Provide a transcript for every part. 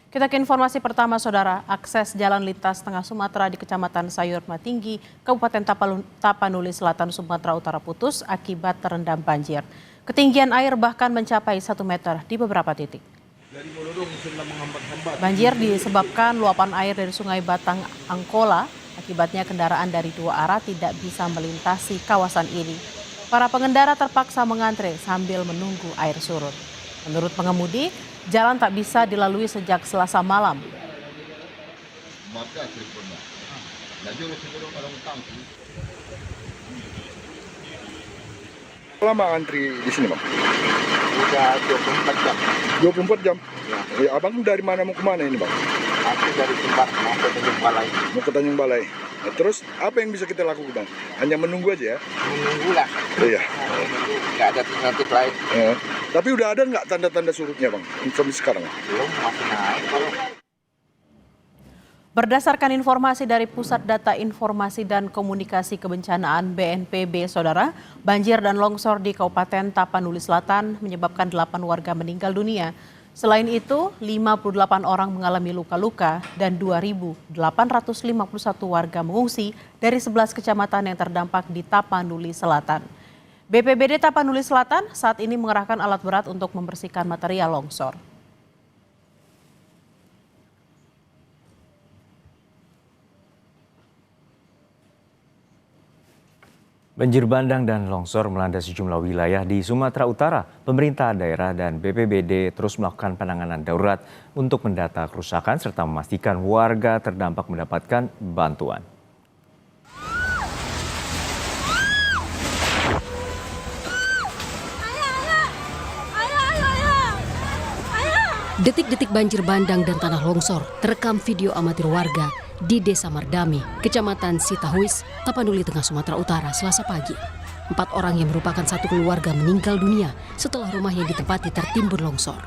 Kita ke informasi pertama, Saudara. Akses jalan lintas tengah Sumatera di Kecamatan Sayur Matinggi, Kabupaten Tapanuli Selatan, Sumatera Utara putus akibat terendam banjir. Ketinggian air bahkan mencapai 1 meter di beberapa titik. Banjir disebabkan luapan air dari Sungai Batang Angkola. Akibatnya kendaraan dari 2 arah tidak bisa melintasi kawasan ini. Para pengendara terpaksa mengantre sambil menunggu air surut. Menurut pengemudi, jalan tak bisa dilalui sejak Selasa malam. Lama antri di sini, Bang? Udah 24 jam. 24 jam? Ya. Ya, Abang dari mana mau kemana ini, Bang? Aku dari Sumbar mau ke Tanjung Balai. Mau ke Tanjung Balai. Nah, terus apa yang bisa kita lakukan, Bang? Hanya menunggu aja ya? Menunggu lah. Iya. Nggak ada alternatif lain. Ya. Tapi udah ada nggak tanda-tanda surutnya, Bang? Sampai sekarang? Belum, masih naik. Berdasarkan informasi dari Pusat Data Informasi dan Komunikasi Kebencanaan BNPB, Saudara, banjir dan longsor di Kabupaten Tapanuli Selatan menyebabkan 8 warga meninggal dunia. Selain itu, 58 orang mengalami luka-luka dan 2.851 warga mengungsi dari 11 kecamatan yang terdampak di Tapanuli Selatan. BPBD Tapanuli Selatan saat ini mengerahkan alat berat untuk membersihkan material longsor. Banjir bandang dan longsor melanda sejumlah wilayah di Sumatera Utara. Pemerintah daerah dan BPBD terus melakukan penanganan darurat untuk mendata kerusakan serta memastikan warga terdampak mendapatkan bantuan. Detik-detik banjir bandang dan tanah longsor terekam video amatir warga di Desa Mardami, Kecamatan Sitahuis, Tapanuli Tengah, Sumatera Utara, Selasa pagi. 4 orang yang merupakan satu keluarga meninggal dunia setelah rumah yang ditempati tertimbun longsor.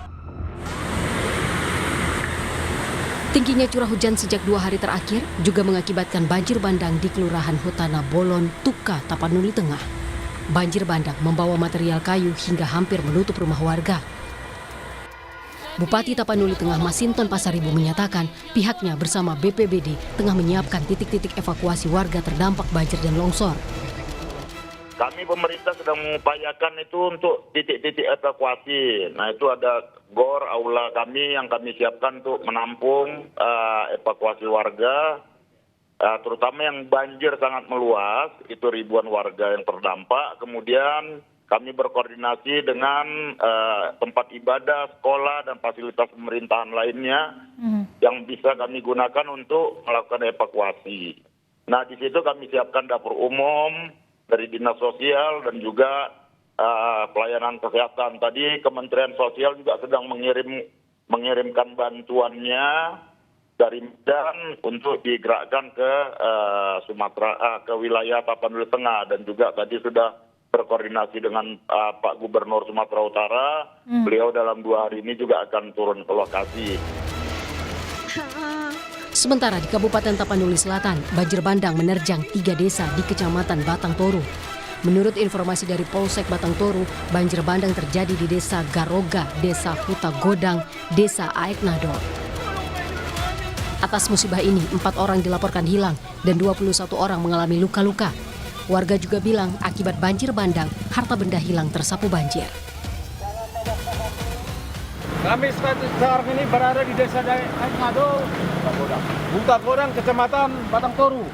Tingginya curah hujan sejak 2 hari terakhir juga mengakibatkan banjir bandang di Kelurahan Hutana Bolon, Tuka, Tapanuli Tengah. Banjir bandang membawa material kayu hingga hampir menutup rumah warga. Bupati Tapanuli Tengah Masinton Pasaribu menyatakan pihaknya bersama BPBD tengah menyiapkan titik-titik evakuasi warga terdampak banjir dan longsor. Kami pemerintah sedang mengupayakan itu untuk titik-titik evakuasi. Nah, itu ada GOR, aula kami yang kami siapkan untuk menampung evakuasi warga, terutama yang banjir sangat meluas, itu ribuan warga yang terdampak. Kemudian kami berkoordinasi dengan tempat ibadah, sekolah, dan fasilitas pemerintahan lainnya yang bisa kami gunakan untuk melakukan evakuasi. Nah, di situ kami siapkan dapur umum dari Dinas Sosial dan juga pelayanan kesehatan. Tadi Kementerian Sosial juga sedang mengirimkan bantuannya dari Medan untuk digerakkan ke Sumatera, ke wilayah Tapanuli Tengah, dan juga tadi sudah berkoordinasi dengan Pak Gubernur Sumatera Utara. Beliau dalam 2 hari ini juga akan turun ke lokasi. Sementara di Kabupaten Tapanuli Selatan, banjir bandang menerjang 3 desa di Kecamatan Batang Toru. Menurut informasi dari Polsek Batang Toru, banjir bandang terjadi di Desa Garoga, Desa Huta Godang, Desa Aek Nador. Atas musibah ini, 4 orang dilaporkan hilang dan 21 orang mengalami luka-luka. Warga juga bilang akibat banjir bandang, harta benda hilang tersapu banjir. Kami sekarang ini berada di Desa Aek Nador, Huta Godang, Kecamatan Batang Toru.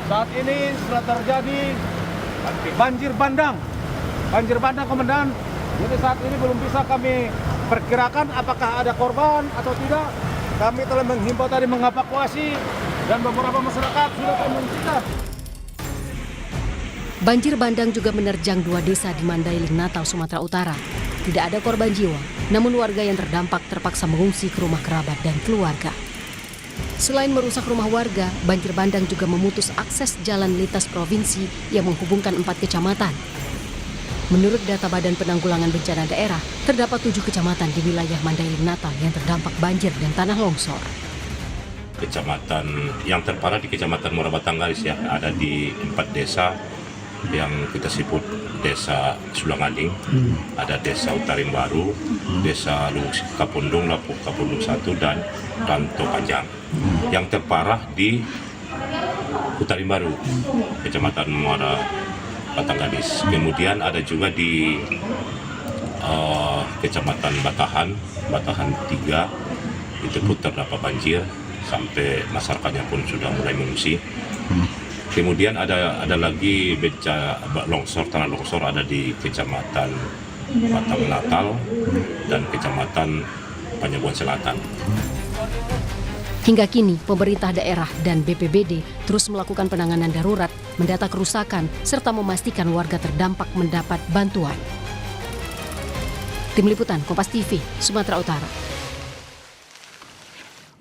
Saat ini sudah terjadi banjir bandang. Banjir bandang, Komandan. Jadi saat ini belum bisa kami perkirakan apakah ada korban atau tidak. Kami telah menghimbau tadi mengevakuasi dan beberapa masyarakat sudah mengungsikan. Banjir bandang juga menerjang 2 desa di Mandailing, Natal, Sumatera Utara. Tidak ada korban jiwa, namun warga yang terdampak terpaksa mengungsi ke rumah kerabat dan keluarga. Selain merusak rumah warga, banjir bandang juga memutus akses jalan lintas provinsi yang menghubungkan 4 kecamatan. Menurut data Badan Penanggulangan Bencana Daerah, terdapat 7 kecamatan di wilayah Mandailing, Natal yang terdampak banjir dan tanah longsor. Kecamatan yang terparah di Kecamatan Muara Batang Garis ya, ada di 4 desa yang kita sebut Desa Sulangading, ada Desa Utarin Baru, Desa Kapundung, Lapuk Kapundung 1, dan Ranto Panjang. Yang terparah di Utarin Baru, Kecamatan Muara Batangadis. Kemudian ada juga di Kecamatan Batahan 3, itu pun terdapat banjir sampai masyarakatnya pun sudah mulai mengungsi. Kemudian ada lagi tanah longsor ada di Kecamatan Batang Natal dan Kecamatan Panyabuan Selatan. Hingga kini, pemerintah daerah dan BPBD terus melakukan penanganan darurat, mendata kerusakan, serta memastikan warga terdampak mendapat bantuan. Tim Liputan Kompas TV, Sumatera Utara.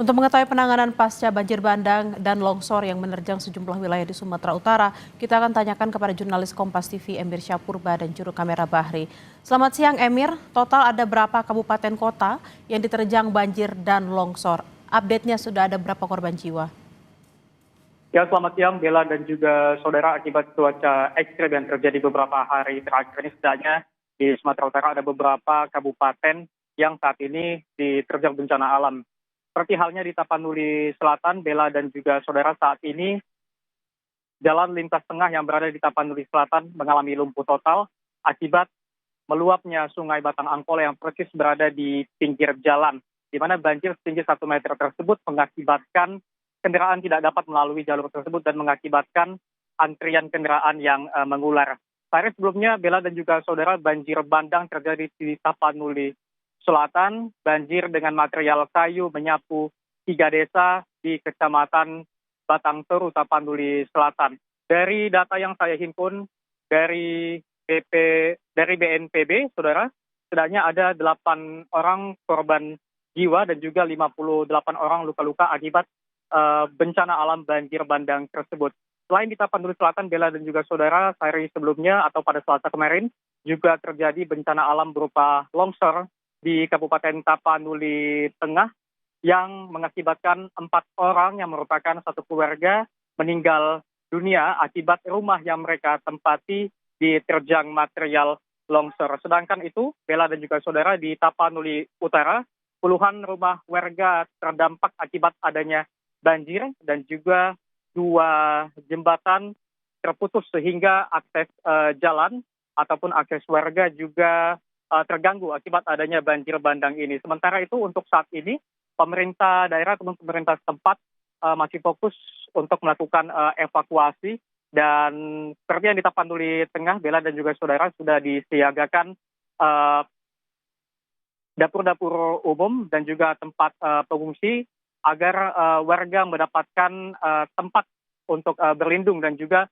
Untuk mengetahui penanganan pasca banjir bandang dan longsor yang menerjang sejumlah wilayah di Sumatera Utara, kita akan tanyakan kepada jurnalis Kompas TV Emir Syahpurba dan juru kamera Bahri. Selamat siang Emir, total ada berapa kabupaten kota yang diterjang banjir dan longsor? Update-nya sudah ada berapa korban jiwa? Ya, selamat siang Bella dan juga saudara. Akibat cuaca ekstrim yang terjadi beberapa hari terakhir ini, setidaknya di Sumatera Utara ada beberapa kabupaten yang saat ini diterjang bencana alam. Seperti halnya di Tapanuli Selatan, Bella dan juga saudara, saat ini jalan lintas tengah yang berada di Tapanuli Selatan mengalami lumpuh total akibat meluapnya Sungai Batang Angkole yang persis berada di pinggir jalan, di mana banjir setinggi 1 meter tersebut mengakibatkan kendaraan tidak dapat melalui jalur tersebut dan mengakibatkan antrian kendaraan yang mengular. Sehari sebelumnya, Bella dan juga saudara, banjir bandang terjadi di Tapanuli Selatan. Banjir dengan material kayu menyapu 3 desa di Kecamatan Batang Toru, Tapanuli Selatan. Dari data yang saya himpun dari BNPB, saudara, setidaknya ada 8 orang korban jiwa dan juga 58 orang luka-luka akibat bencana alam banjir bandang tersebut. Selain di Tapanuli Selatan, Bella dan juga saudara, sehari sebelumnya atau pada Selasa kemarin juga terjadi bencana alam berupa longsor di Kabupaten Tapanuli Tengah yang mengakibatkan 4 orang yang merupakan satu keluarga meninggal dunia akibat rumah yang mereka tempati diterjang material longsor. Sedangkan itu, Bella dan juga saudara, di Tapanuli Utara, puluhan rumah warga terdampak akibat adanya banjir dan juga 2 jembatan terputus sehingga akses jalan ataupun akses warga juga terganggu akibat adanya banjir bandang ini. Sementara itu untuk saat ini pemerintah daerah ataupun pemerintah setempat masih fokus untuk melakukan evakuasi, dan seperti yang di Tapanuli Tengah, Bella dan juga saudara, sudah disiagakan dapur-dapur umum dan juga tempat pengungsi agar warga mendapatkan tempat untuk berlindung dan juga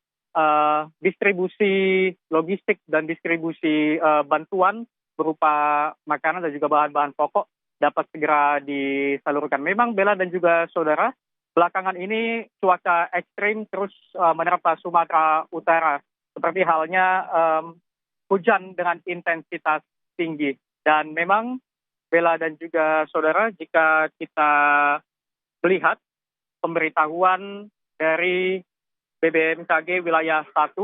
distribusi logistik dan distribusi bantuan berupa makanan dan juga bahan-bahan pokok dapat segera disalurkan. Memang Bella dan juga saudara, belakangan ini cuaca ekstrim terus menerpa Sumatera Utara. Seperti halnya hujan dengan intensitas tinggi. Dan memang Bella dan juga saudara, jika kita melihat pemberitahuan dari BBMKG wilayah 1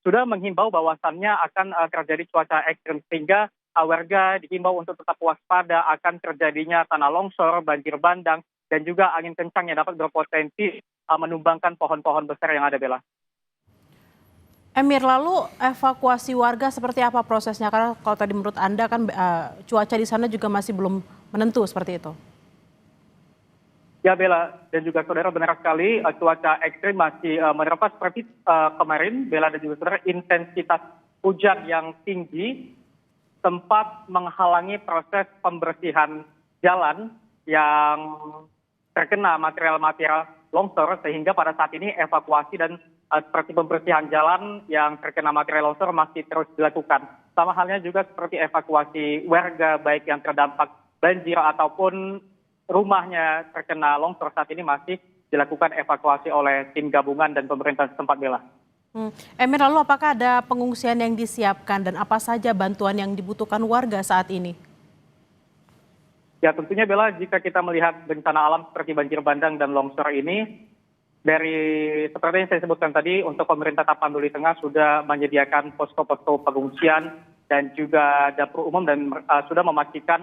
sudah menghimbau bahwasannya akan terjadi cuaca ekstrim, sehingga warga dihimbau untuk tetap waspada akan terjadinya tanah longsor, banjir bandang, dan juga angin kencang yang dapat berpotensi menumbangkan pohon-pohon besar yang ada, Bella. Emir, lalu evakuasi warga seperti apa prosesnya? Karena kalau tadi menurut Anda kan cuaca di sana juga masih belum menentu seperti itu. Ya Bella dan juga saudara, benar sekali cuaca ekstrim masih menerpa seperti kemarin. Bella dan juga saudara, intensitas hujan yang tinggi sempat menghalangi proses pembersihan jalan yang terkena material-material longsor, sehingga pada saat ini evakuasi dan seperti pembersihan jalan yang terkena material longsor masih terus dilakukan. Sama halnya juga seperti evakuasi warga baik yang terdampak banjir ataupun rumahnya terkena longsor, saat ini masih dilakukan evakuasi oleh tim gabungan dan pemerintah setempat, Bella. Emir, lalu apakah ada pengungsian yang disiapkan dan apa saja bantuan yang dibutuhkan warga saat ini? Ya tentunya Bella, jika kita melihat bencana alam seperti banjir bandang dan longsor ini, seperti yang saya sebutkan tadi, untuk pemerintah Tapanuli Tengah sudah menyediakan posko-posko pengungsian dan juga dapur umum dan sudah memastikan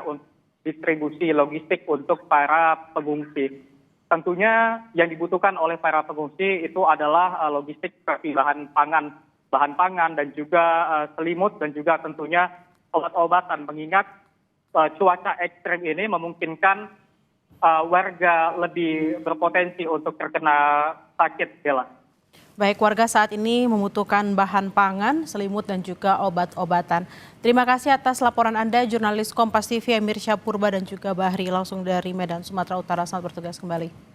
distribusi logistik untuk para pengungsi. Tentunya yang dibutuhkan oleh para pengungsi itu adalah logistik seperti bahan pangan dan juga selimut dan juga tentunya obat-obatan, mengingat cuaca ekstrem ini memungkinkan warga lebih berpotensi untuk terkena sakit, Bella. Baik, warga saat ini membutuhkan bahan pangan, selimut dan juga obat-obatan. Terima kasih atas laporan Anda, jurnalis Kompas TV Emir Syahpurba dan juga Bahri langsung dari Medan, Sumatera Utara. Selamat bertugas kembali.